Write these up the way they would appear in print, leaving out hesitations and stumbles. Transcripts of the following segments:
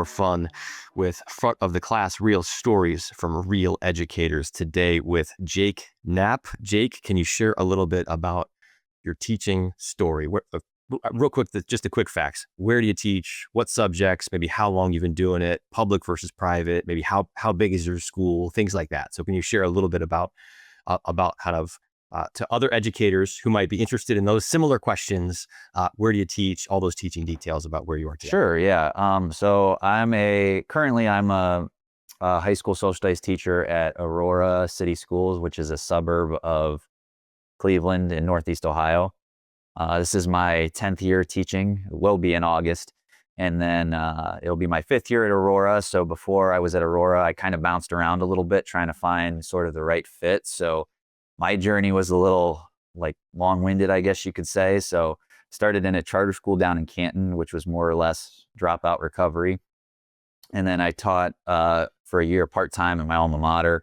more fun with front of the class real stories from real educators today with Jake Knapp. Jake, can you share a little bit about your teaching story? Real quick, just the quick facts. Where do you teach? What subjects? Maybe how long you've been doing it? Public versus private? Maybe how big is your school? Things like that. So can you share a little bit about kind of to other educators who might be interested in those similar questions? Where do you teach? All those teaching details about where you are today. Sure, yeah. So currently I'm a high school social studies teacher at Aurora City Schools, which is a suburb of Cleveland in Northeast Ohio. This is my 10th year teaching. It will be in August. And then it'll be my 5th year at Aurora. So before I was at Aurora, I kind of bounced around a little bit trying to find sort of the right fit. So my journey was a little like long-winded, I guess you could say. So started in a charter school down in Canton, which was more or less dropout recovery. And then I taught for a year part-time in my alma mater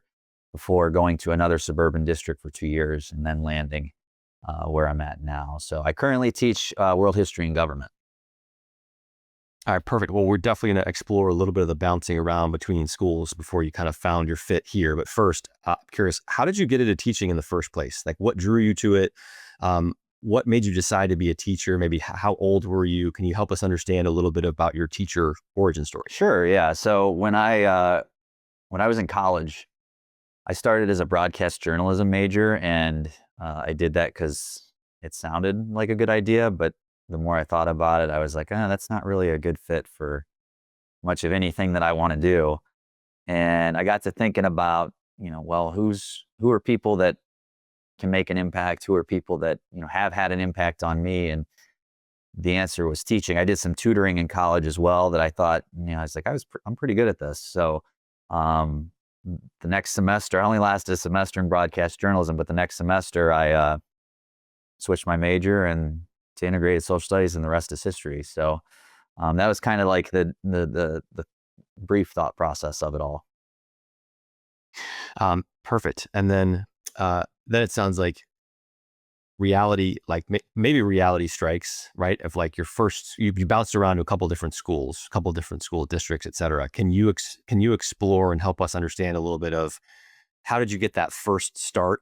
before going to another suburban district for 2 years and then landing where I'm at now. So I currently teach world history and government. All right, perfect. Well, we're definitely going to explore a little bit of the bouncing around between schools before you kind of found your fit here. But first, I'm curious, how did you get into teaching in the first place? Like, what drew you to it? What made you decide to be a teacher? Maybe how old were you? Can you help us understand a little bit about your teacher origin story? Sure, yeah. So when I was in college, I started as a broadcast journalism major, and I did that because it sounded like a good idea. But the more I thought about it, I was like, that's not really a good fit for much of anything that I want to do. And I got to thinking about, well, who are people that can make an impact? Who are people that, have had an impact on me? And the answer was teaching. I did some tutoring in college as well that I thought, I was like, I'm pretty good at this. So, the next semester, I only lasted a semester in broadcast journalism, but the next semester I switched my major and to integrated social studies, and the rest is history. So that was kind of like the brief thought process of it all. Perfect. And then it sounds like reality, like maybe reality strikes, right? Of like you bounced around to a couple different schools, a couple different school districts, et cetera. Can you explore and help us understand a little bit of how did you get that first start?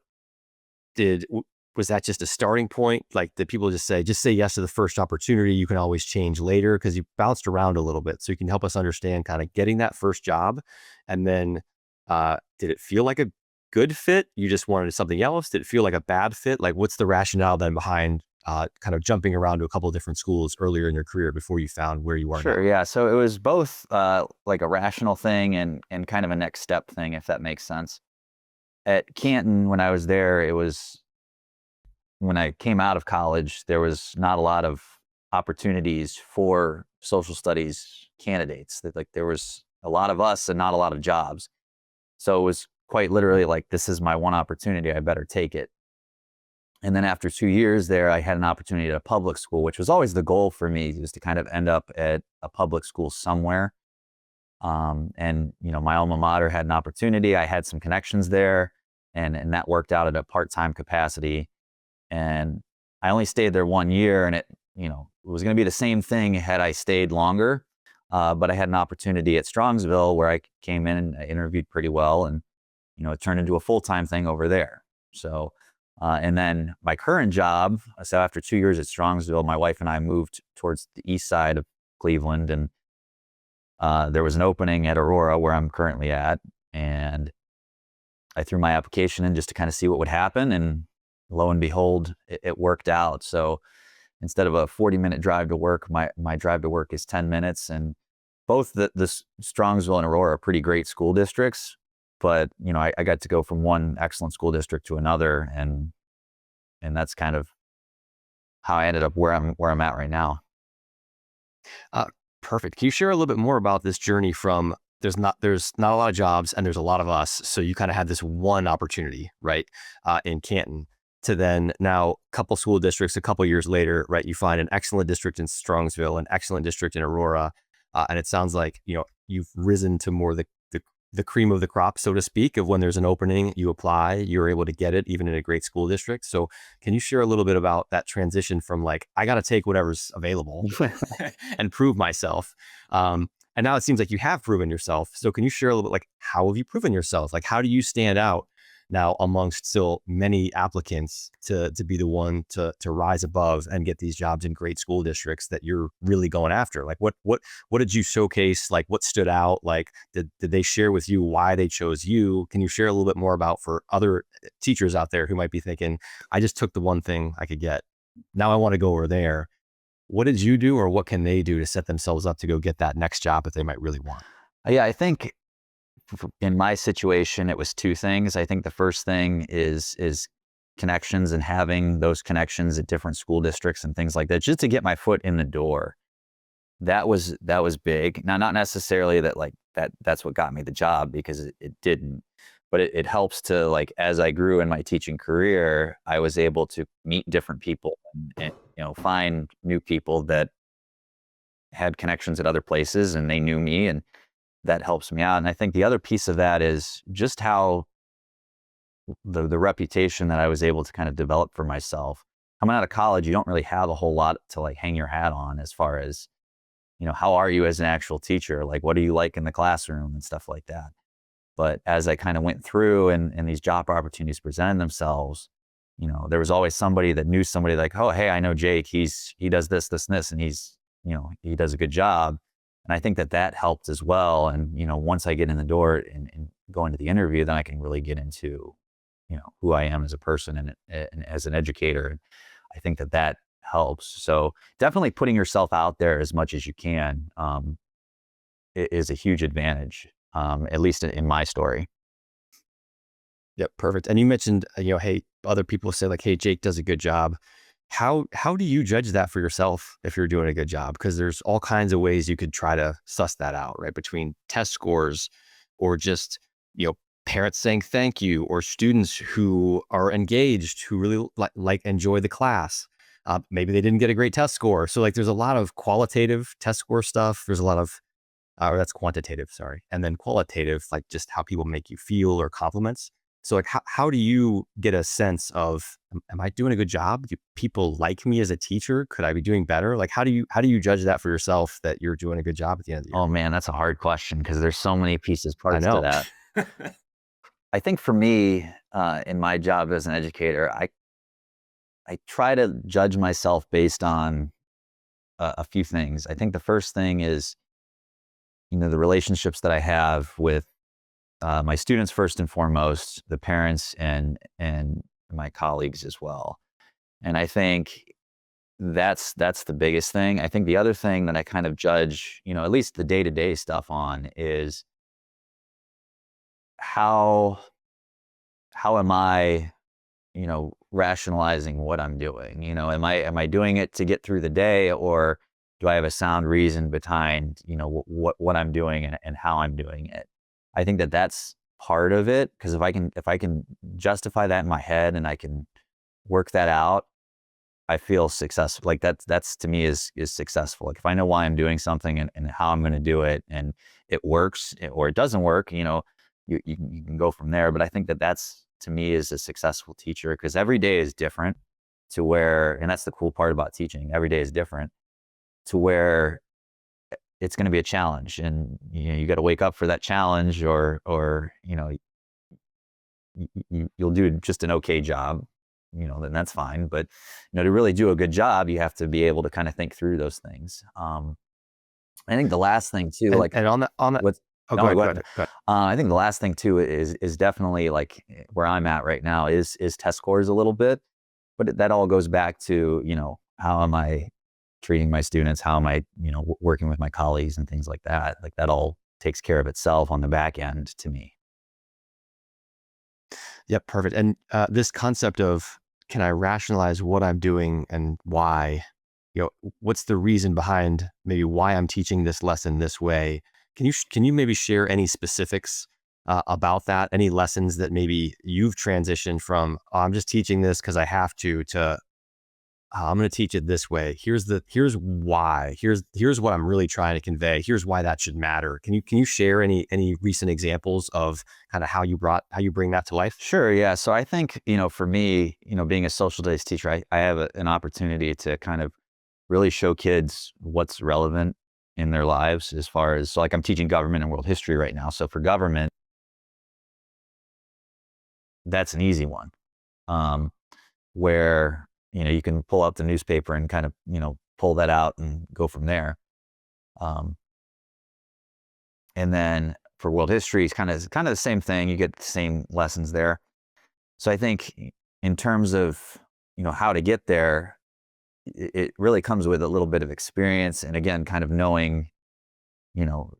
Was that just a starting point? Like, did people just say yes to the first opportunity? You can always change later, because you bounced around a little bit. So you can help us understand kind of getting that first job. And then did it feel like a good fit? You just wanted something else? Did it feel like a bad fit? Like, what's the rationale then behind kind of jumping around to a couple of different schools earlier in your career before you found where you are now? Sure, yeah. So it was both like a rational thing and kind of a next step thing, if that makes sense. At Canton, when I was there, when I came out of college, there was not a lot of opportunities for social studies candidates. There was a lot of us and not a lot of jobs. So it was quite literally like, this is my one opportunity, I better take it. And then after 2 years there, I had an opportunity at a public school, which was always the goal for me, was to kind of end up at a public school somewhere. And my alma mater had an opportunity. I had some connections there, and that worked out at a part-time capacity. And I only stayed there 1 year, and it was going to be the same thing had I stayed longer. But I had an opportunity at Strongsville where I came in and I interviewed pretty well, and it turned into a full-time thing over there. So, and then my current job, so after 2 years at Strongsville, my wife and I moved towards the east side of Cleveland, and there was an opening at Aurora where I'm currently at, and I threw my application in just to kind of see what would happen, and lo and behold, it worked out. So instead of a 40-minute drive to work, my drive to work is 10 minutes. And both the Strongsville and Aurora are pretty great school districts, but I got to go from one excellent school district to another, and that's kind of how I ended up where I'm at right now. Perfect. Can you share a little bit more about this journey from there's not a lot of jobs and there's a lot of us, so you kind of had this one opportunity, right, in Canton, to then now a couple school districts, a couple years later, right, you find an excellent district in Strongsville, an excellent district in Aurora, and it sounds like you've risen to more the cream of the crop, so to speak, of when there's an opening, you apply, you're able to get it, even in a great school district. So can you share a little bit about that transition from like, I got to take whatever's available and prove myself, And now it seems like you have proven yourself. So can you share a little bit, like, how have you proven yourself? Like, how do you stand out now amongst still many applicants to be the one to rise above and get these jobs in great school districts that you're really going after? Like, what did you showcase? Like, what stood out? Like, did they share with you why they chose you? Can you share a little bit more about, for other teachers out there who might be thinking, I just took the one thing I could get, now I want to go over there. What did you do, or what can they do to set themselves up to go get that next job that they might really want? Yeah, I think in my situation, it was two things. I think the first thing is connections, and having those connections at different school districts and things like that, just to get my foot in the door. That was big. Now, not necessarily that like that's what got me the job, because it didn't, but it helps to, like, as I grew in my teaching career, I was able to meet different people, and find new people that had connections at other places, and they knew me, and that helps me out. And I think the other piece of that is just how the reputation that I was able to kind of develop for myself. Coming out of college, you don't really have a whole lot to, like, hang your hat on, as far as, how are you as an actual teacher? Like, what are you like in the classroom and stuff like that? But as I kind of went through, and these job opportunities presented themselves, there was always somebody that knew somebody, like, oh, hey, I know Jake. He does this, this, and this, and he does a good job. And I think that helped as well. And, once I get in the door and go into the interview, then I can really get into, who I am as a person, and as an educator. And I think that helps. So definitely putting yourself out there as much as you can, is a huge advantage, at least in my story. Yep, perfect. And you mentioned, hey, other people say, like, hey, Jake does a good job. How do you judge that for yourself if you're doing a good job? Because there's all kinds of ways you could try to suss that out, right? Between test scores, or just, parents saying thank you, or students who are engaged, who really like enjoy the class. Maybe they didn't get a great test score. So, like, there's a lot of qualitative test score stuff. There's a lot of, or that's quantitative, sorry. And then qualitative, like just how people make you feel, or compliments. So, like, how do you get a sense of, am I doing a good job? Do people like me as a teacher? Could I be doing better? Like, how do you judge that for yourself, that you're doing a good job at the end of the year? Oh man, that's a hard question, because there's so many pieces, I parts to know. that. I think for me, in my job as an educator, I try to judge myself based on a few things. I think the first thing is, the relationships that I have with my students, first and foremost, the parents, and my colleagues as well. And I think that's the biggest thing. I think the other thing that I kind of judge, at least the day to day stuff on, is how am I, rationalizing what I'm doing? Am I doing it to get through the day, or do I have a sound reason behind, what I'm doing, and how I'm doing it? I think that's part of it, because if I can justify that in my head, and I can work that out, I feel successful. Like, that's to me is successful. Like, if I know why I'm doing something, and how I'm going to do it, and it works, or it doesn't work, you can go from there. But I think that's, to me, is a successful teacher, because every day is different, to where, and that's the cool part about teaching. Every day is different, to where it's going to be a challenge, and you got to wake up for that challenge, or you'll do just an okay job, then that's fine. But to really do a good job, you have to be able to kind of think through those things. I think the last thing too, And like, on that. what Oh, go no, ahead, go go ahead. ahead, go ahead. I think the last thing too is definitely, like, where I'm at right now is test scores a little bit, but that all goes back to, how am I treating my students? How am I, working with my colleagues and things like that? Like, that all takes care of itself on the back end to me. Yep, perfect. And this concept of, can I rationalize what I'm doing and why? What's the reason behind maybe why I'm teaching this lesson this way? Can you maybe share any specifics about that? Any lessons that maybe you've transitioned from, oh, I'm just teaching this because I have to, I'm going to teach it this way. Here's why. Here's what I'm really trying to convey. Here's why that should matter. Can you share any recent examples of kind of how you bring that to life? Sure. Yeah. So I think, for me, being a social studies teacher, I have an opportunity to kind of really show kids what's relevant in their lives as far as, so like I'm teaching government and world history right now. So for government, that's an easy one. Um, where, you can pull up the newspaper and kind of, pull that out and go from there. Um, and then for world history, it's kind of the same thing. You get the same lessons there. So I think in terms of, how to get there, it really comes with a little bit of experience. And again, kind of knowing, you know,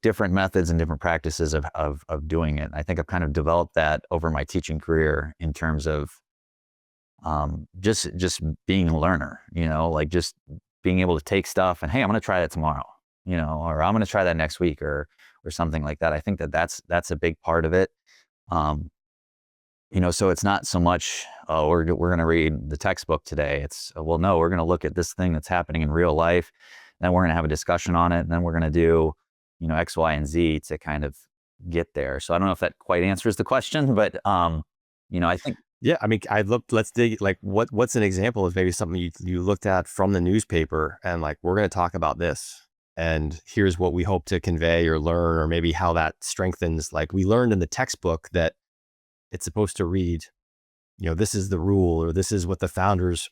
different methods and different practices of doing it. I think I've kind of developed that over my teaching career in terms of just being a learner, like just being able to take stuff and, hey, I'm going to try that tomorrow, or I'm going to try that next week, or something like that. I think that's a big part of it. Um, so it's not so much, oh, we're going to read the textbook today. It's, well, no, we're going to look at this thing that's happening in real life. Then we're going to have a discussion on it. And then we're going to do, X, Y, and Z to kind of get there. So I don't know if that quite answers the question, but, I think, Yeah, I mean, let's dig, like, what's an example of maybe something you looked at from the newspaper and like, we're going to talk about this. And here's what we hope to convey or learn, or maybe how that strengthens. Like, we learned in the textbook that it's supposed to read, this is the rule, or this is what the founders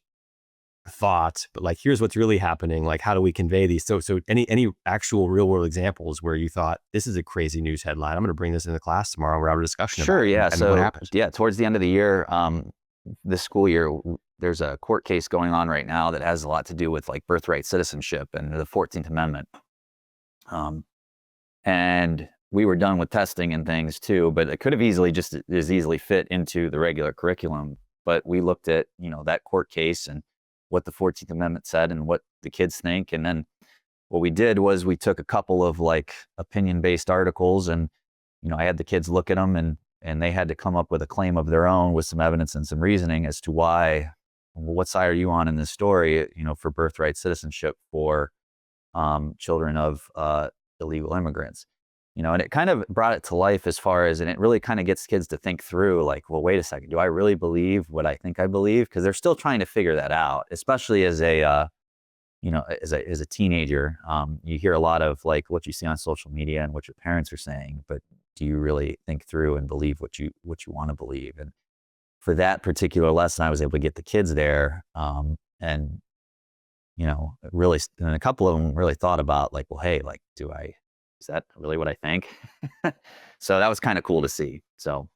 thought, but like, here's what's really happening. Like, how do we convey these? So any actual real world examples where you thought, this is a crazy news headline, I'm going to bring this into class tomorrow and we'll have a discussion about sure, it, yeah. and what So happened? yeah, towards the end of the year, this school year, there's a court case going on right now that has a lot to do with like birthright citizenship and the 14th Amendment. Um, and we were done with testing and things too, but it could have easily just as easily fit into the regular curriculum. But we looked at, that court case and what the 14th Amendment said and what the kids think. And then what we did was we took a couple of like opinion-based articles and, I had the kids look at them and they had to come up with a claim of their own with some evidence and some reasoning as to why, well, what side are you on in this story, for birthright citizenship for children of illegal immigrants. And it kind of brought it to life as far as, and it really kind of gets kids to think through like, well, wait a second, do I really believe what I think I believe? Because they're still trying to figure that out, especially as a teenager. You hear a lot of like what you see on social media and what your parents are saying, but do you really think through and believe what you want to believe? And for that particular lesson, I was able to get the kids there, and really, and a couple of them really thought about like, well, hey, like, is that really what I think? So that was kind of cool to see. So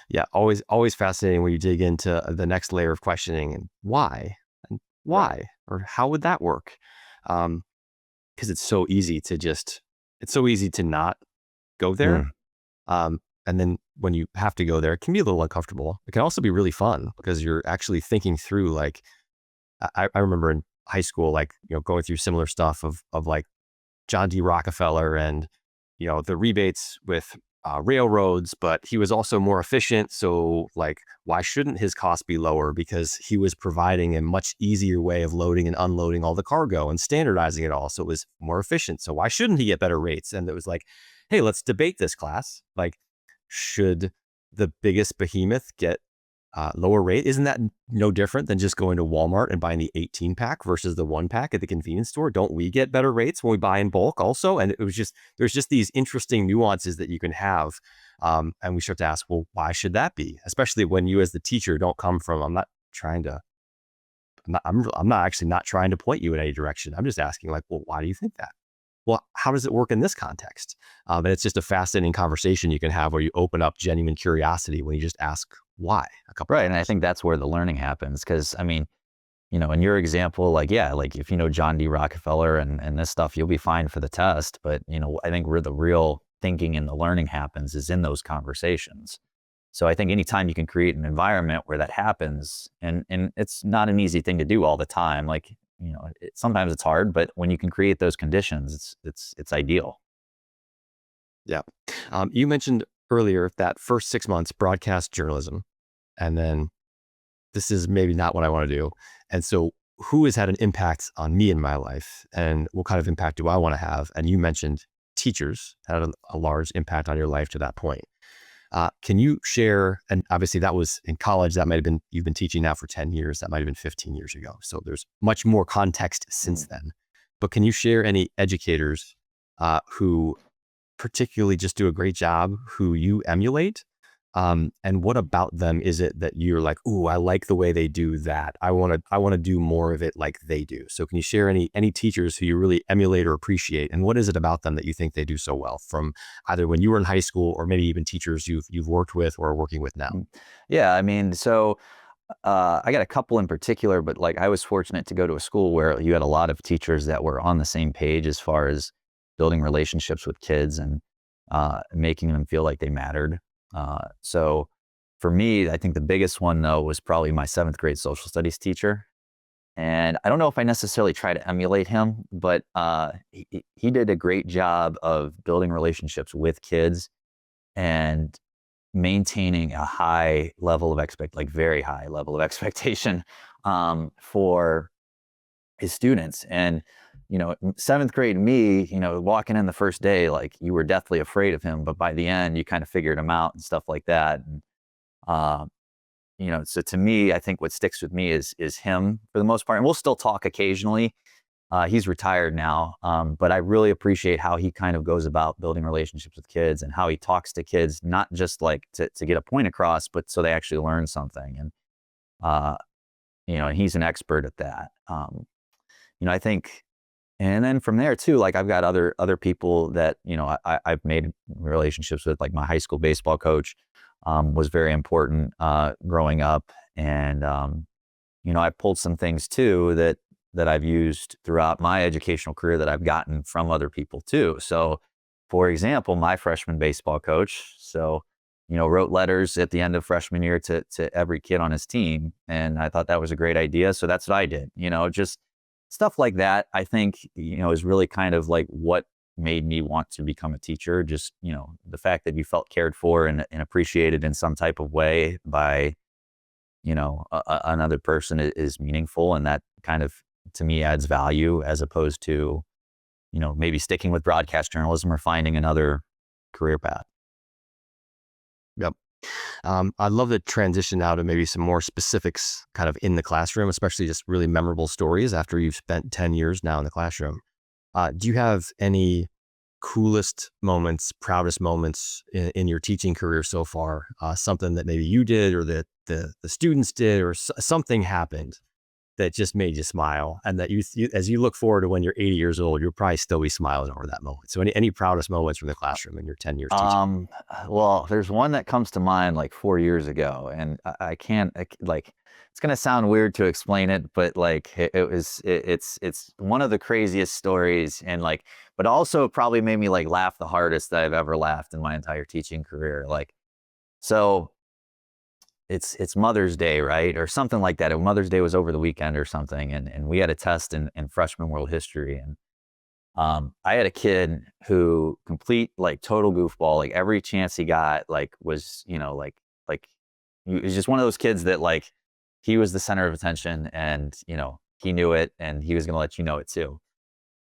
Yeah, always fascinating when you dig into the next layer of questioning, and why, and right. why, or how would that work? Because it's so easy to not go there. Mm, And then when you have to go there, it can be a little uncomfortable. It can also be really fun because you're actually thinking through, like, I remember in high school, like, going through similar stuff of like John D. Rockefeller and, the rebates with railroads, but he was also more efficient. So like, why shouldn't his cost be lower? Because he was providing a much easier way of loading and unloading all the cargo and standardizing it all. So it was more efficient. So why shouldn't he get better rates? And it was like, hey, let's debate this, class. Like, should the biggest behemoth get lower rate? Isn't that no different than just going to Walmart and buying the 18 pack versus the 1 pack at the convenience store? Don't we get better rates when we buy in bulk also? And there's just these interesting nuances that you can have. And we start to ask, well, why should that be? Especially when you as the teacher don't come from, I'm not actually not trying to point you in any direction. I'm just asking, like, well, why do you think that? Well, how does it work in this context? And it's just a fascinating conversation you can have where you open up genuine curiosity when you just ask why a couple right. And I times. think that's where the learning happens. Cause I mean, in your example, like, yeah, like if you know John D. Rockefeller and this stuff, you'll be fine for the test. But, I think where the real thinking and the learning happens is in those conversations. So I think anytime you can create an environment where that happens, and it's not an easy thing to do all the time. Like, sometimes it's hard, but when you can create those conditions, it's ideal. Yeah. You mentioned earlier that first 6 months broadcast journalism, and then this is maybe not what I want to do. And so, who has had an impact on me in my life, and what kind of impact do I want to have? And you mentioned teachers had a large impact on your life to that point. Can you share? And obviously, that was in college. That might have been, you've been teaching now for 10 years. That might have been 15 years ago. So there's much more context since Mm. then. but can you share any educators who particularly just do a great job, who you emulate? And what about them is it that you're like, ooh, I like the way they do that. I want to do more of it like they do. So can you share any teachers who you really emulate or appreciate? And what is it about them that you think they do so well, from either when you were in high school or maybe even teachers you've worked with or are working with now? Mm. Yeah, I mean, so I got a couple in particular, but like I was fortunate to go to a school where you had a lot of teachers that were on the same page as far as building relationships with kids and making them feel like they mattered. So for me, I think the biggest one though was probably my seventh grade social studies teacher. And I don't know if I necessarily try to emulate him, but he did a great job of building relationships with kids and maintaining a high level of like very high level of expectation for his students. And, seventh grade me, walking in the first day, like you were deathly afraid of him, but by the end, you kind of figured him out and stuff like that. And, uh, so to me, I think what sticks with me is him for the most part. And we'll still talk occasionally. He's retired now, but I really appreciate how he kind of goes about building relationships with kids and how he talks to kids, not just like to get a point across, but so they actually learn something. And, uh, he's an expert at that. I think, and then from there too, like I've got other people that, I've made relationships with, like my high school baseball coach, was very important, growing up. And, I pulled some things too that I've used throughout my educational career that I've gotten from other people too. So, for example, my freshman baseball coach, wrote letters at the end of freshman year to every kid on his team, and I thought that was a great idea. So that's what I did. Just stuff like that. I think is really kind of like what made me want to become a teacher. Just the fact that you felt cared for and appreciated in some type of way by another person is meaningful, and that kind of to me adds value as opposed to maybe sticking with broadcast journalism or finding another career path. Yep. I'd love to transition now to maybe some more specifics kind of in the classroom, especially just really memorable stories after you've spent 10 years now in the classroom. Do you have any coolest moments, proudest moments in your teaching career so far? Something that maybe you did or that the students did or something happened that just made you smile, and that as you look forward to when you're 80 years old, you'll probably still be smiling over that moment. So any proudest moments from the classroom in your 10 years teaching? Well, there's one that comes to mind like 4 years ago, and I can't like. It's gonna sound weird to explain it, but like it's one of the craziest stories, and like, but also probably made me like laugh the hardest that I've ever laughed in my entire teaching career. Like, so it's Mother's Day, right? Or something like that. Mother's Day was over the weekend or something. And we had a test in freshman world history. And I had a kid who complete like total goofball, like every chance he got, like was, like he was just one of those kids that like he was the center of attention and, he knew it and he was going to let you know it too.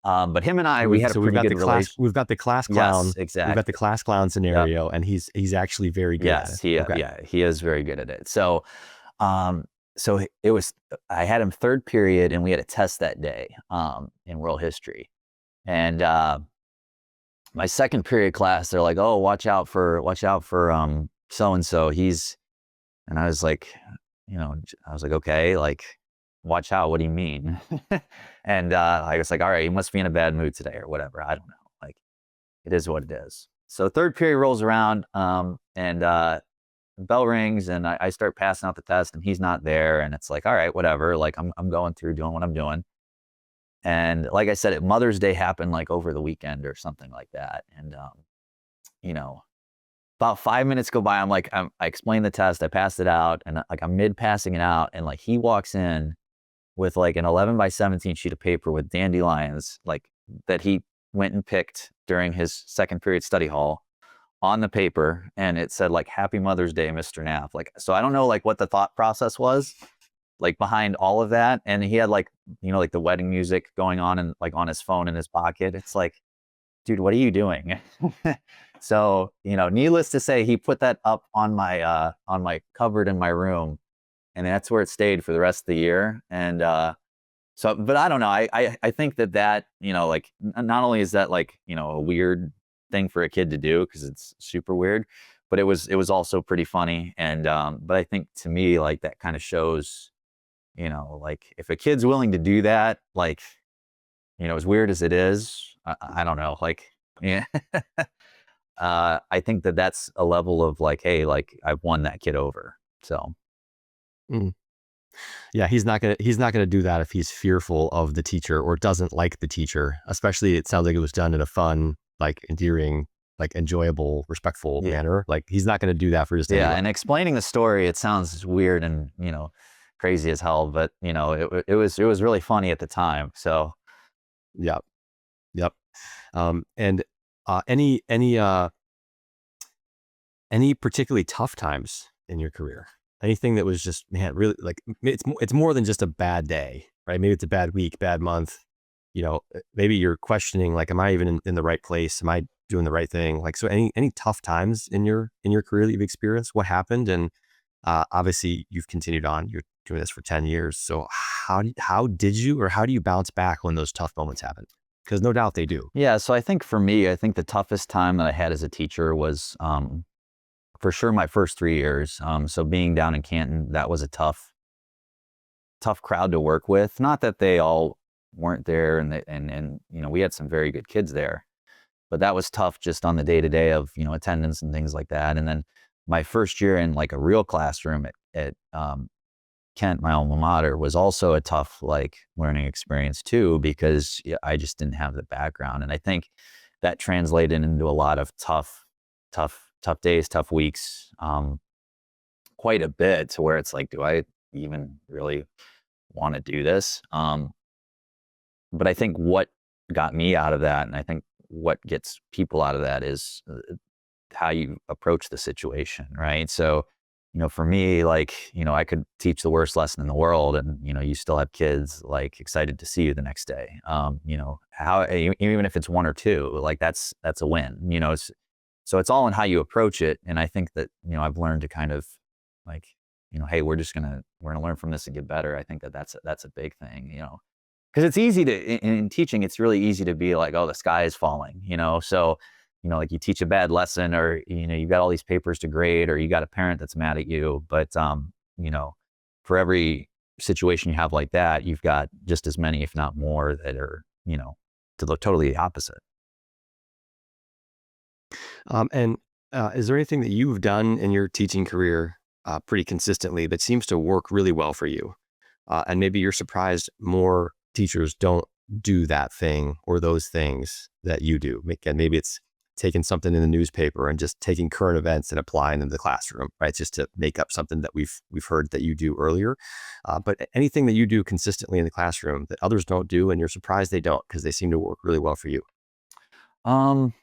But him and I, So we had a we've pretty got good the class relation. we've got the class Yes, clown we've got the exactly. class clown Yep. scenario, and he's actually very good at Yes, it. Okay. yeah, he is very good at it. Um, it was I had him third period, and we had a test that day in world history. And my second period class, they're like, "Oh, watch out for so and so. He's," and I was like, I was like, "Okay, like, watch out. What do you mean?" And I was like, "All right, he must be in a bad mood today, or whatever. I don't know. Like, it is what it is." So third period rolls around, and bell rings, and I start passing out the test, and he's not there, and it's like, all right, whatever. Like I'm going through doing what I'm doing, and like I said, Mother's Day happened like over the weekend or something like that, and you know, about 5 minutes go by. I explain the test, I passed it out, and like I'm mid passing it out, and like he walks in with like an 11 by 17 sheet of paper with dandelions, like that he went and picked during his second period study hall on the paper, and it said like "Happy Mother's Day, Mr. Knapp." Like, so I don't know like what the thought process was like behind all of that. And he had like, like the wedding music going on and like on his phone in his pocket. It's like, dude, what are you doing? So, needless to say, he put that up on my cupboard in my room, and that's where it stayed for the rest of the year. And So, but I don't know. I think that, like, not only is that like, a weird thing for a kid to do because it's super weird, but it was also pretty funny. And but I think to me, like that kind of shows, like if a kid's willing to do that, like, as weird as it is, I don't know, like, yeah, I think that that's a level of like, hey, like I've won that kid over. So Mm. Yeah, he's not gonna do that if he's fearful of the teacher or doesn't like the teacher. Especially, it sounds like it was done in a fun, like endearing, like enjoyable, respectful yeah, manner. Like he's not gonna do that for just yeah. anybody. And explaining the story, it sounds weird and crazy as hell, but it was really funny at the time. So Yep, yep. And any particularly tough times in your career? Anything that was just, man, really like it's more than just a bad day, right? Maybe it's a bad week, bad month. Maybe you're questioning like, am I even in the right place? Am I doing the right thing? Like, so any tough times in your career that you've experienced? What happened? And obviously, you've continued on. You're doing this for 10 years. So how do you bounce back when those tough moments happen? Because no doubt they do. yeah, so I think for me, I think the toughest time that I had as a teacher was for sure my first 3 years. So being down in Canton, that was a tough crowd to work with. Not that they all weren't there, and we had some very good kids there, but that was tough just on the day to day of attendance and things like that. And then my first year in like a real classroom at Kent, my alma mater, was also a tough like learning experience too because I just didn't have the background, and I think that translated into a lot of tough days, tough weeks, quite a bit to where it's like, do I even really want to do this? But I think what got me out of that, and I think what gets people out of that is how you approach the situation, right? So, for me, like, I could teach the worst lesson in the world and, you still have kids like excited to see you the next day. Even if it's one or two, like that's a win, so it's all in how you approach it. And I think that, I've learned to kind of like, hey, we're gonna learn from this and get better. I think that that's a big thing, because it's easy to in teaching, it's really easy to be like, oh, the sky is falling, so like you teach a bad lesson, or you've got all these papers to grade, or you got a parent that's mad at you. But you know for every situation you have like that, you've got just as many, if not more, that are to the totally opposite. And is there anything that you've done in your teaching career pretty consistently that seems to work really well for you? And maybe you're surprised more teachers don't do that thing or those things that you do. Again, maybe it's taking something in the newspaper and just taking current events and applying them to the classroom, right? Just to make up something that we've heard that you do earlier. But anything that you do consistently in the classroom that others don't do, and you're surprised they don't because they seem to work really well for you. Um,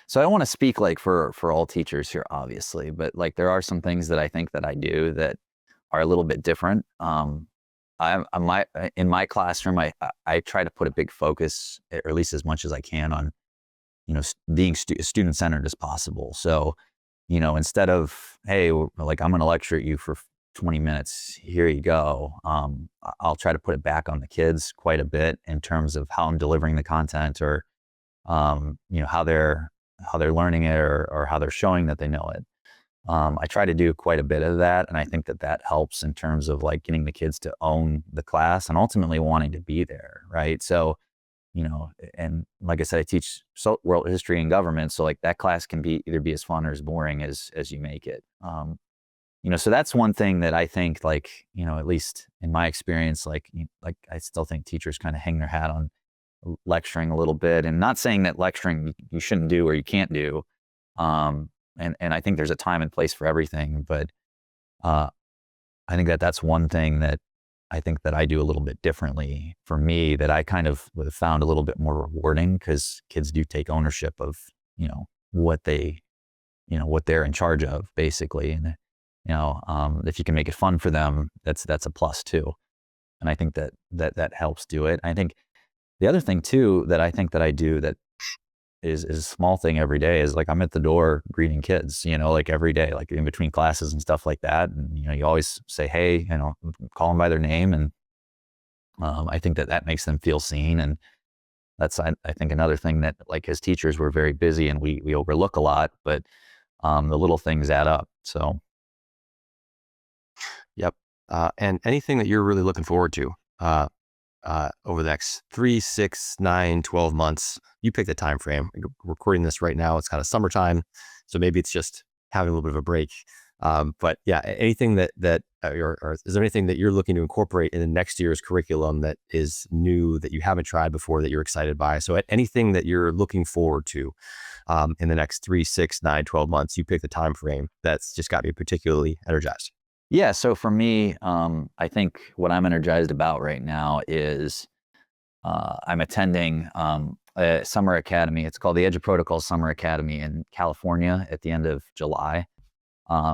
so I don't want to speak like for all teachers here, obviously, but like there are some things that I think that I do that are a little bit different. In my classroom, I try to put a big focus, or at least as much as I can, on being student centered as possible. So instead of, hey, like I'm going to lecture at you for 20 minutes, here you go. I'll try to put it back on the kids quite a bit in terms of how I'm delivering the content, or how they're learning it, or how they're showing that they know it. I try to do quite a bit of that, and I think that helps in terms of like getting the kids to own the class and ultimately wanting to be there, right? So, and like I said, I teach world history and government, so like that class can be either be as fun or as boring as you make it. So that's one thing that I think, like, at least in my experience, like, like I still think teachers kind of hang their hat on lecturing a little bit, and not saying that lecturing you shouldn't do or you can't do. And I think there's a time and place for everything, but uh, I think that that's one thing that I think that I do a little bit differently for me, that I kind of have found a little bit more rewarding, because kids do take ownership of, what what they're in charge of, basically. And, if you can make it fun for them, that's a plus too. And I think that helps do it. I think the other thing too, that I think that I do that is a small thing every day, is like I'm at the door greeting kids, like every day, like in between classes and stuff like that. And, you always say, hey, call them by their name. And, I think that makes them feel seen. And that's, I think, another thing that, like, as teachers, we're very busy and we overlook a lot, but the little things add up. So Yep. And anything that you're really looking forward to over the next 3, 6, 9, 12 months, you pick the time frame. We're recording this right now. It's kind of summertime, so maybe it's just having a little bit of a break. But yeah, anything or is there anything that you're looking to incorporate in the next year's curriculum that is new, that you haven't tried before, that you're excited by? So anything that you're looking forward to in the next 3, 6, 9, 12 months, you pick the time frame that's just got me particularly energized. yeah, so for me, I think what I'm energized about right now is I'm attending a summer academy. It's called the Edge of Protocol Summer Academy in California at the end of July,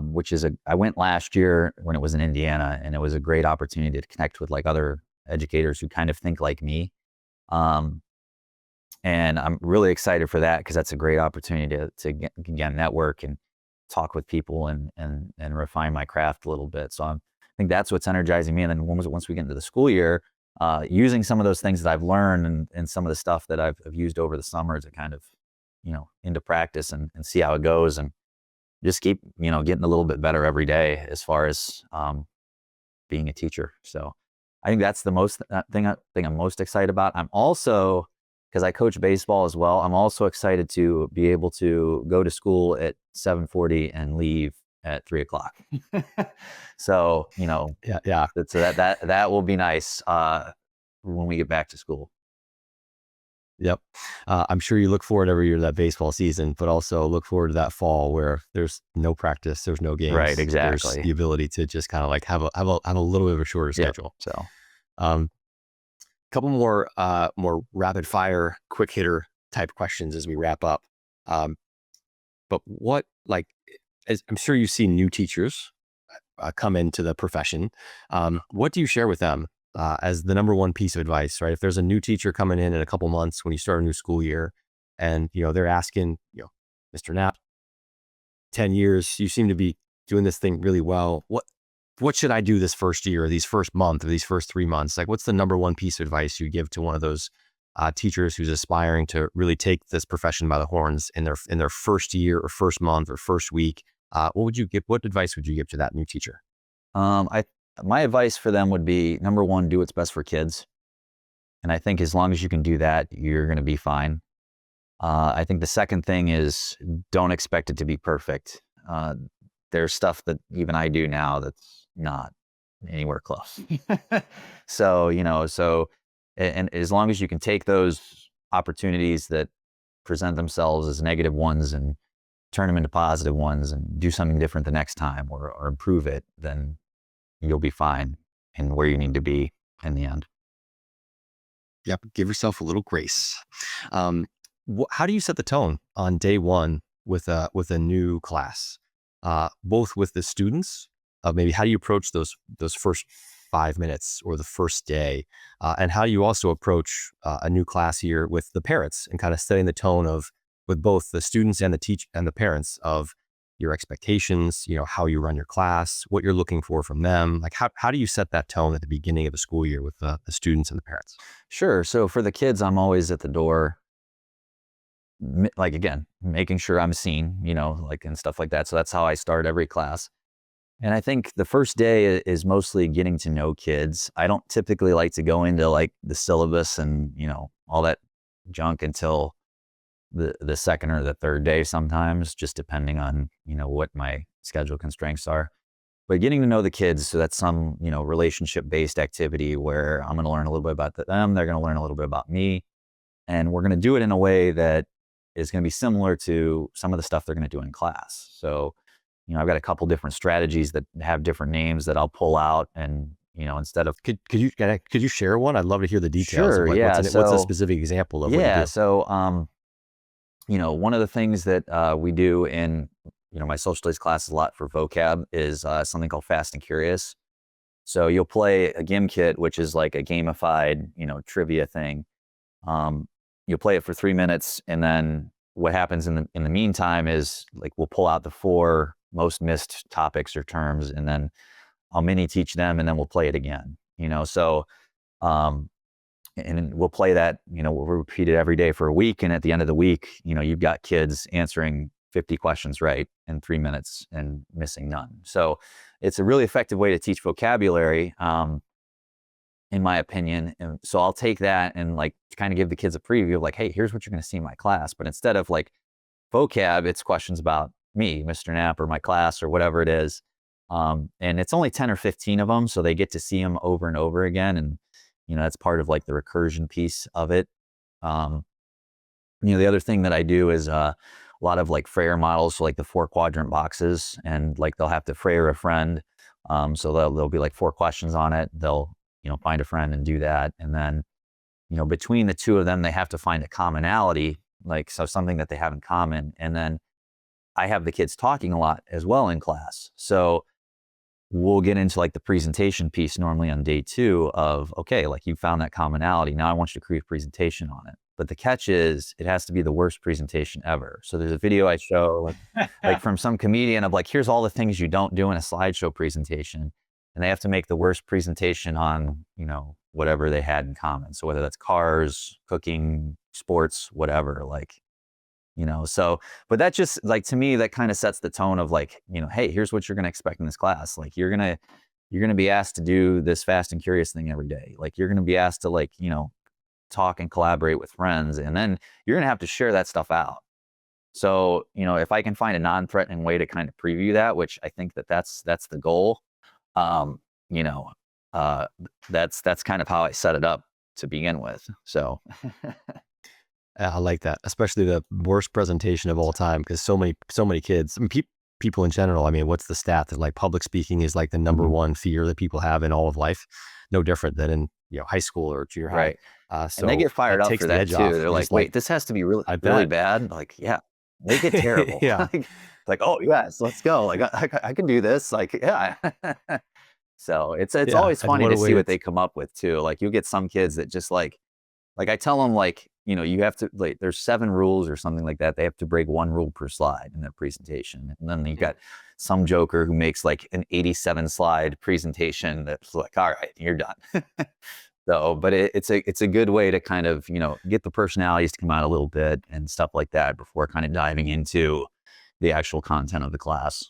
which is I went last year when it was in Indiana, and it was a great opportunity to connect with, like, other educators who kind of think like me. Um, and I'm really excited for that because that's a great opportunity to get, again, network and talk with people and refine my craft a little bit. So I think that's what's energizing me. And then once we get into the school year, using some of those things that I've learned and some of the stuff that I've used over the summer to kind of, into practice and see how it goes, and just keep, getting a little bit better every day as far as being a teacher. So I think that's the most thing I'm most excited about. I'm also, because I coach baseball as well, I'm also excited to be able to go to school at 7:40 and leave at 3 o'clock. So, Yeah, yeah. so that will be nice when we get back to school. Yep. I'm sure you look forward every year to that baseball season, but also look forward to that fall where there's no practice, there's no Right, games, there's exactly. the ability to just kind of like have a little bit of a shorter Yep. schedule. So, Um, Couple more rapid fire, quick hitter type questions as we wrap up. Um, but what like as I'm sure you've seen new teachers come into the profession. What do you share with them as the number one piece of advice, right? If there's a new teacher coming in a couple months when you start a new school year, and they're asking, Mr. Knapp, 10 years, you seem to be doing this thing really well. What should I do this first year, or these first month, or these first 3 months? Like, what's the number one piece of advice you give to one of those teachers who's aspiring to really take this profession by the horns in their first year, or first month, or first week? What would you give? What advice would you give to that new teacher? I my advice for them would be, number one, do what's best for kids, and I think as long as you can do that, you're going to be fine. I think the second thing is, don't expect it to be perfect. There's stuff that even I do now that's not anywhere close. So, and as long as you can take those opportunities that present themselves as negative ones and turn them into positive ones and do something different the next time, or improve it, then you'll be fine and where you need to be in the end. Yep. Give yourself a little grace. Um, how do you set the tone on day one with a new class, both with the students? Maybe how do you approach those first 5 minutes or the first day, and how do you also approach a new class here with the parents, and kind of setting the tone of with both the students and the parents of your expectations, how you run your class, what you're looking for from them. Like, how do you set that tone at the beginning of the school year with the students and the parents? Sure. So for the kids, I'm always at the door, like, again, making sure I'm seen, like, and stuff like that. So that's how I start every class. And I think the first day is mostly getting to know kids. I don't typically like to go into, like, the syllabus and, all that junk until the second or the third day sometimes, just depending on, what my schedule constraints are. But getting to know the kids, so that's some, relationship-based activity where I'm gonna learn a little bit about them, they're gonna learn a little bit about me, and we're gonna do it in a way that is gonna be similar to some of the stuff they're gonna do in class. So, I've got a couple different strategies that have different names that I'll pull out, and, instead of Could you share one? I'd love to hear the details of Sure, like yeah. what's a So, specific example of what you yeah, do. so, one of the things that we do in, my social studies class a lot for vocab is something called Fast and Curious. So you'll play a Gim Kit, which is like a gamified, trivia thing. Um, you'll play it for 3 minutes, and then what happens in the meantime is, like, we'll pull out the four most missed topics or terms, and then I'll mini teach them, and then we'll play it again. So Um, and we'll play that, we'll repeat it every day for a week. And at the end of the week, you've got kids answering 50 questions right in 3 minutes and missing none. So it's a really effective way to teach vocabulary, in my opinion. And so I'll take that and like kind of give the kids a preview of like, hey, here's what you're going to see in my class. But instead of like vocab, it's questions about me, Mr. Knapp, or my class, or whatever it is. And it's only 10 or 15 of them. So they get to see them over and over again. And, that's part of like the recursion piece of it. Um, the other thing that I do is a lot of like Frayer models, so like the 4 quadrant boxes, and like they'll have to Frayer a friend. So there'll be like 4 questions on it. They'll, find a friend and do that. And then, between the two of them, they have to find a commonality, like, so something that they have in common. And then I have the kids talking a lot as well in class. So we'll get into like the presentation piece normally on day 2 of, okay, like you found that commonality. Now I want you to create a presentation on it. But the catch is it has to be the worst presentation ever. So there's a video I show like from some comedian of like, here's all the things you don't do in a slideshow presentation. And they have to make the worst presentation on, whatever they had in common. So whether that's cars, cooking, sports, whatever, like, so, but that just like, to me, that kind of sets the tone of like, hey, here's what you're going to expect in this class. Like you're going to be asked to do this fast and curious thing every day. Like you're going to be asked to like, talk and collaborate with friends, and then you're going to have to share that stuff out. So, if I can find a non-threatening way to kind of preview that, which I think that's the goal, um, you know, uh, that's kind of how I set it up to begin with. So, I like that, especially the worst presentation of all time, because so many kids, I mean, people in general. I mean, what's the stat that like public speaking is like the number mhm, one fear that people have in all of life? No different than in high school or junior high. right. And they So get fired it up takes for the that edge too. off. They're You're like, just like, wait, this has to be really, I really bet. bad. Like, yeah, make it terrible. Yeah, Like, oh yes, let's go. Like, I can do this. Like, yeah. So it's yeah. always And funny what to a see way what to they come up with too. Like you get some kids that just like I tell them like, you have to like there's 7 rules or something like that. They have to break 1 rule per slide in their presentation. And then you got some joker who makes like an 87 slide presentation that's like, all right, you're done. So, but it's a good way to kind of, get the personalities to come out a little bit and stuff like that before kind of diving into the actual content of the class.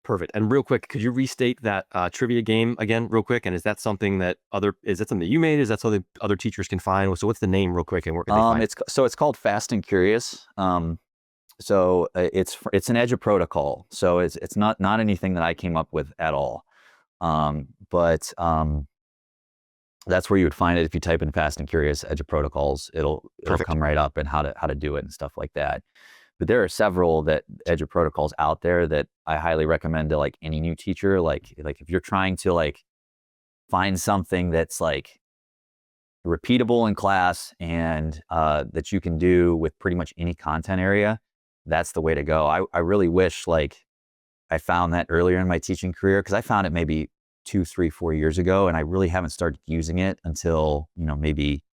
perfect. And real quick, could you restate that trivia game again, real quick? And is that something that you made? Is that something other teachers can find? So what's the name, real quick, and where can they find it? It's called Fast and Curious. So it's an Edge protocol. So it's not anything that I came up with at all. But that's where you would find it if you type in Fast and Curious Edge protocols. It'll Perfect. come right up and how to do it and stuff like that. But there are several that Edge protocols out there that I highly recommend to like any new teacher. Like if you're trying to like find something that's like repeatable in class and that you can do with pretty much any content area, that's the way to go. I really wish like I found that earlier in my teaching career, because I found it maybe 2, 3, 4 years ago, and I really haven't started using it until, maybe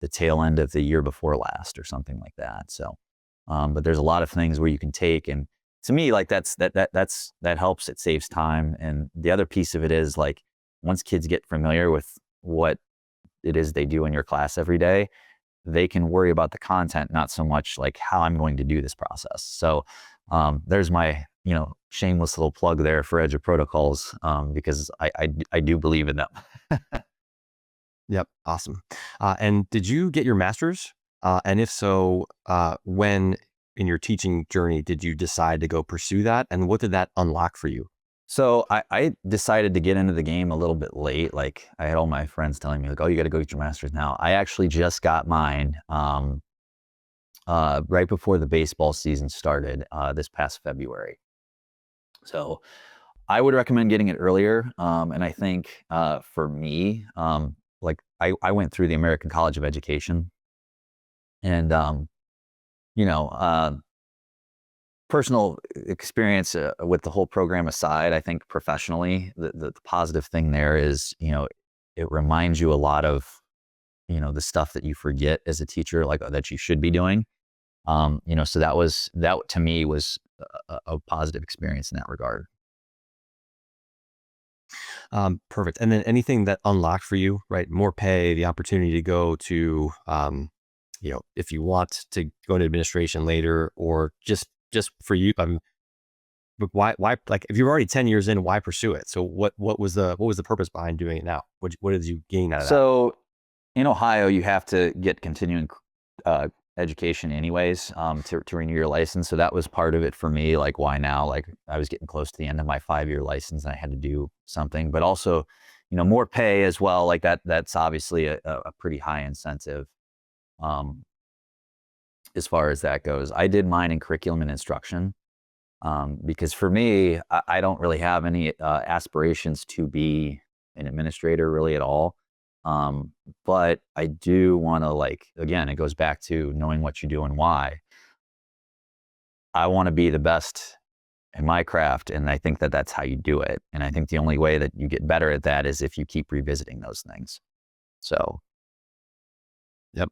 the tail end of the year before last or something like that. So, but there's a lot of things where you can take, and to me, like that helps. It saves time, and the other piece of it is like once kids get familiar with what it is they do in your class every day, they can worry about the content, not so much like how I'm going to do this process. So there's my, shameless little plug there for Edge of Protocols, because I do believe in them. Yep. Awesome. And did you get your master's? And if so, when in your teaching journey did you decide to go pursue that? And what did that unlock for you? So I decided to get into the game a little bit late. Like I had all my friends telling me like, oh, you got to go get your master's now. I actually just got mine right before the baseball season started this past February. So I would recommend getting it earlier. And I think for me, like I went through the American College of Education, and you know, uh, personal experience with the whole program aside, I think professionally, the positive thing there is, it reminds you a lot of, the stuff that you forget as a teacher, like that you should be doing. So that to me was a positive experience in that regard. Perfect. And then anything that unlocked for you, right? More pay, the opportunity to go to, if you want to go into administration later, or just for you. But why, like, if you're already 10 years in, why pursue it? So what was the purpose behind doing it now? What did you gain out of that? So in Ohio, you have to get continuing education anyways to renew your license. So that was part of it for me. Like, why now? Like, I was getting close to the end of my 5-year license and I had to do something, but also, more pay as well. Like that's obviously a pretty high incentive um, as far as that goes. I did mine in curriculum and instruction because for me, I don't really have any aspirations to be an administrator really at all. Um, but I do want to, like, again, it goes back to knowing what you do and why. I want to be the best in my craft, and I think that that's how you do it. And I think the only way that you get better at that is if you keep revisiting those things. So, Yep.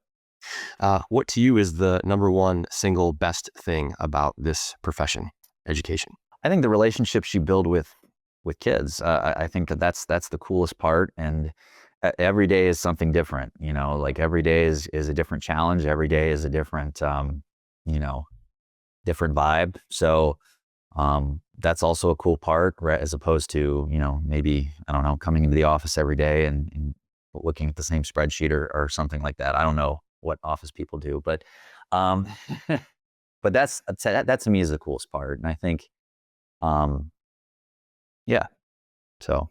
What to you is the number one single best thing about this profession, education? I think the relationships you build with kids, I think that that's the coolest part. And every day is something different. Like every day is a different challenge. Every day is a different, you know, different vibe. So that's also a cool part, right? As opposed to, maybe, I don't know, coming into the office every day and looking at the same spreadsheet or something like that. I don't know what office people do, but, um, but that to me is the coolest part. And I think, um, yeah, so,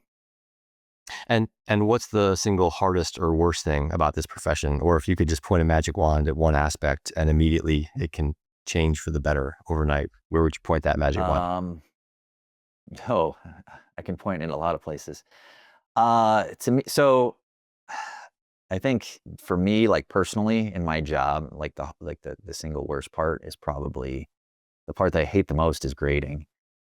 And what's the single hardest or worst thing about this profession? Or if you could just point a magic wand at one aspect and immediately it can change for the better overnight, where would you point that magic wand? um, oh, I can point in a lot of places. To me, so I think for me, like personally in my job, like the single worst part is probably the part that I hate the most is grading.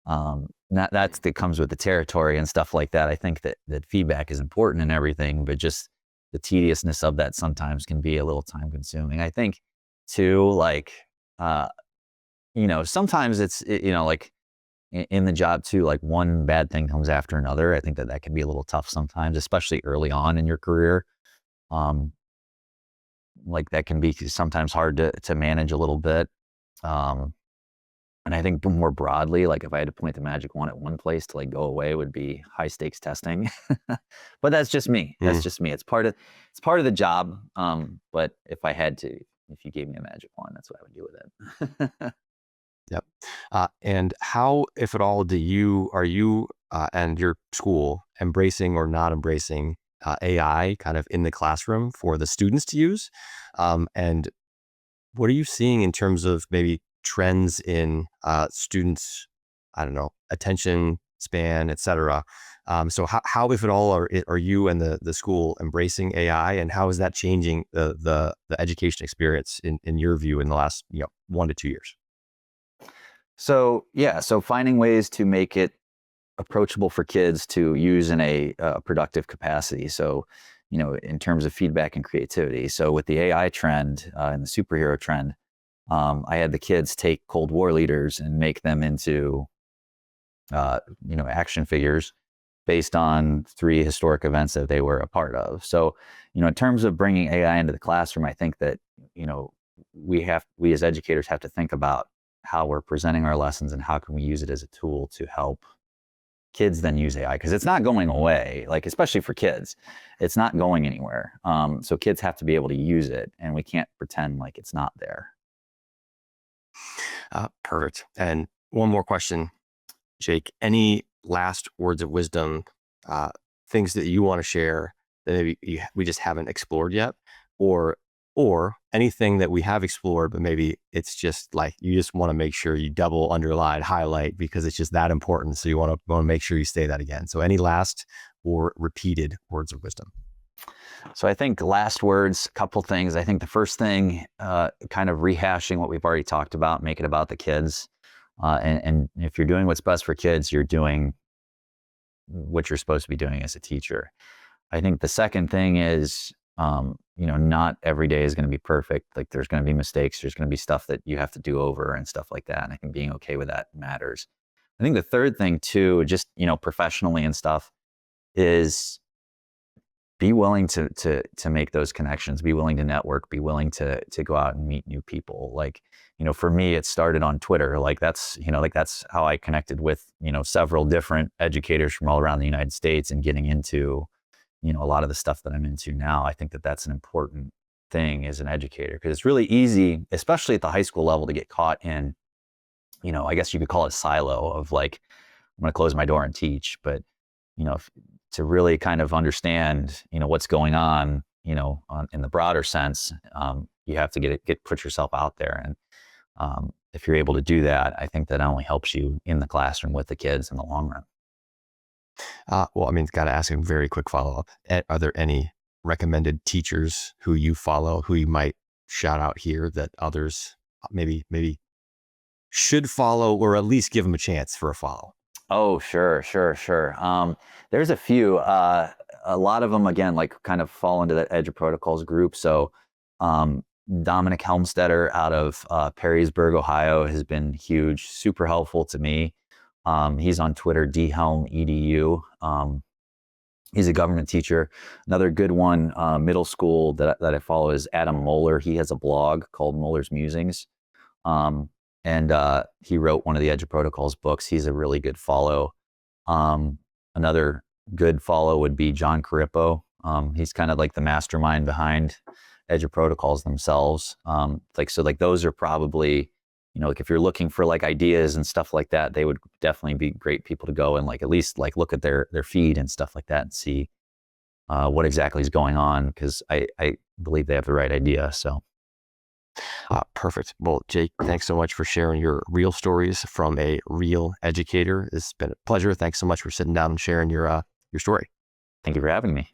That comes with the territory and stuff like that. I think that feedback is important and everything, but just the tediousness of that sometimes can be a little time consuming. I think too, like, uh, sometimes like in the job too, like one bad thing comes after another. I think that can be a little tough sometimes, especially early on in your career. Um, like that can be sometimes hard to manage a little bit. Um, and I think more broadly, like if I had to point the magic wand at one place to like go away would be high stakes testing. But that's just me. That's Mm, just me. It's part of the job. But if you gave me a magic wand, that's what I would do with it. yep. And how, if at all, are you and your school embracing or not embracing AI kind of in the classroom for the students to use? And what are you seeing in terms of maybe trends in students, I don't know, attention span, et cetera? So how, if at all, are you and the school embracing AI, and how is that changing the education experience in your view in the last 1 to 2 years? So yeah, so finding ways to make it approachable for kids to use in a productive capacity. So, in terms of feedback and creativity. So with the AI trend and the superhero trend, I had the kids take Cold War leaders and make them into action figures based on 3 historic events that they were a part of. So, in terms of bringing AI into the classroom, I think that you know we as educators have to think about how we're presenting our lessons and how can we use it as a tool to help kids then use AI, because it's not going away. Like, especially for kids, it's not going anywhere. So kids have to be able to use it, and we can't pretend like it's not there. Perfect. And one more question, Jake. Any last words of wisdom, uh, things that you want to share that maybe we just haven't explored yet, or anything that we have explored, but maybe it's just like you just want to make sure you double, underline, highlight because it's just that important. So you want to make sure you say that again. So any last or repeated words of wisdom? So I think last words, couple things. I think the first thing, kind of rehashing what we've already talked about, make it about the kids. And if you're doing what's best for kids, you're doing what you're supposed to be doing as a teacher. I think the second thing is, not every day is going to be perfect. Like there's going to be mistakes. There's going to be stuff that you have to do over and stuff like that. And I think being okay with that matters. I think the third thing too, just, professionally and stuff, is be willing to make those connections, be willing to network, be willing to go out and meet new people. Like, for me, it started on Twitter. Like that's how I connected with, several different educators from all around the United States and getting into, a lot of the stuff that I'm into now. I think that that's an important thing as an educator, because it's really easy, especially at the high school level, to get caught in, I guess you could call it silo of like, I'm going to close my door and teach. But, to really kind of understand, what's going on, in the broader sense, you have to put yourself out there. And if you're able to do that, I think that only helps you in the classroom with the kids in the long run. Well, I mean, got to ask a very quick follow up. Are there any recommended teachers who you follow who you might shout out here that others maybe should follow, or at least give them a chance for a follow? Oh, sure, sure, sure. There's a few. A lot of them, again, like kind of fall into that Edge Protocols group. So, um, Dominic Helmstetter out of Perrysburg, Ohio, has been huge, super helpful to me. He's on Twitter, dhelmedu. He's a government teacher. Another good one, middle school that I follow, is Adam Moeller. He has a blog called Moeller's Musings. Um, and he wrote one of the Edge of Protocols books. He's a really good follow. Another good follow would be John Carippo. He's kind of like the mastermind behind Edge of Protocols themselves. Like those are probably, like if you're looking for like ideas and stuff like that, they would definitely be great people to go and like at least like look at their feed and stuff like that and see what exactly is going on, because I believe they have the right idea. So. Perfect. Well, Jake, thanks so much for sharing your real stories from a real educator. It's been a pleasure. Thanks so much for sitting down and sharing your story. Thank you for having me.